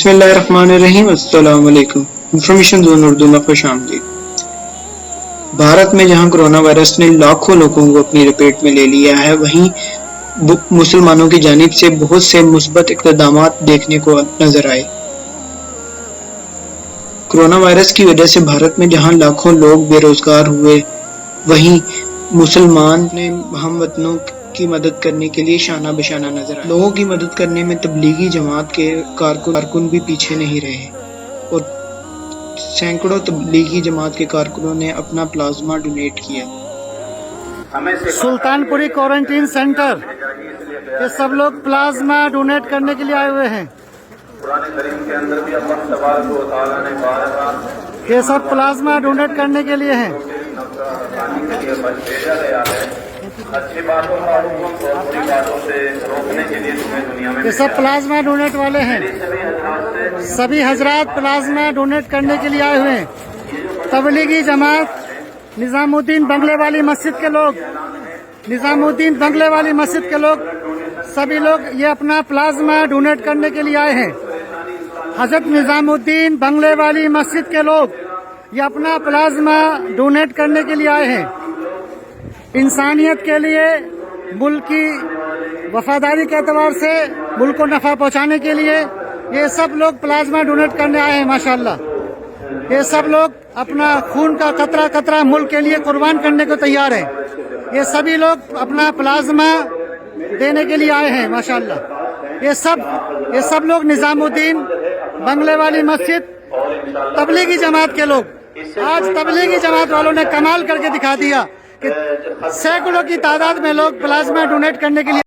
बिस्मिल्लाहिर्रहमानिर्रहीम। अस्सलाम वालेकुम। इंफॉर्मेशन जोन उर्दू में खुश आमदीद। भारत में जहां कोरोना वायरस ने लाखों लोगों को अपनी लपेट में ले लिया है, वहीं मुसलमानों की जानिब से बहुत से मुस्बत इक़दामात देखने को नजर आए। कोरोना वायरस की वजह से भारत में जहां लाखों लोग बेरोजगार हुए, वहीं मुसलमान ने हमवतनों की मदद करने के लिए शाना बशाना नजर आए। लोगों की मदद करने में तबलीगी जमात के कारकुन भी पीछे नहीं रहे और सैकड़ों तबलीगी जमात के कारकुनों ने अपना प्लाज्मा डोनेट किया। सुल्तानपुरी क्वारंटीन सेंटर ये सब लोग प्लाज्मा डोनेट करने के लिए आए हुए हैं। ये सब प्लाज्मा डोनेट करने के लिए हैं। अच्छी बातों का हुक्म और बुरी बातों से रोकने के लिए तुम्हें दुनिया में ये सब प्लाज्मा डोनेट वाले हैं। सभी हजरात प्लाज्मा डोनेट करने के लिए आए हुए हैं। तबलीगी जमात, निजामुद्दीन बंगले वाली मस्जिद के लोग, निजामुद्दीन बंगले वाली मस्जिद के लोग, सभी लोग ये अपना प्लाज्मा डोनेट करने के लिए आए हैं। हजरत निजामुद्दीन बंगले वाली मस्जिद के लोग ये अपना प्लाज्मा डोनेट करने के लिए आए हैं। इंसानियत के लिए, मुल्क की वफादारी के एतबार से, मुल्क को नफा पहुंचाने के लिए ये सब लोग प्लाज्मा डोनेट करने आए हैं। माशाल्लाह ये सब लोग अपना खून का कतरा कतरा मुल्क के लिए कुर्बान करने को तैयार हैं। ये सभी लोग अपना प्लाज्मा देने के लिए आए हैं। माशाल्लाह ये सब लोग निजामुद्दीन बंगले वाली मस्जिद, तबलीगी जमात के लोग। आज तबलीगी जमात वालों ने कमाल करके दिखा दिया कि सैकड़ों की तादाद में लोग प्लाज्मा डोनेट करने के लिए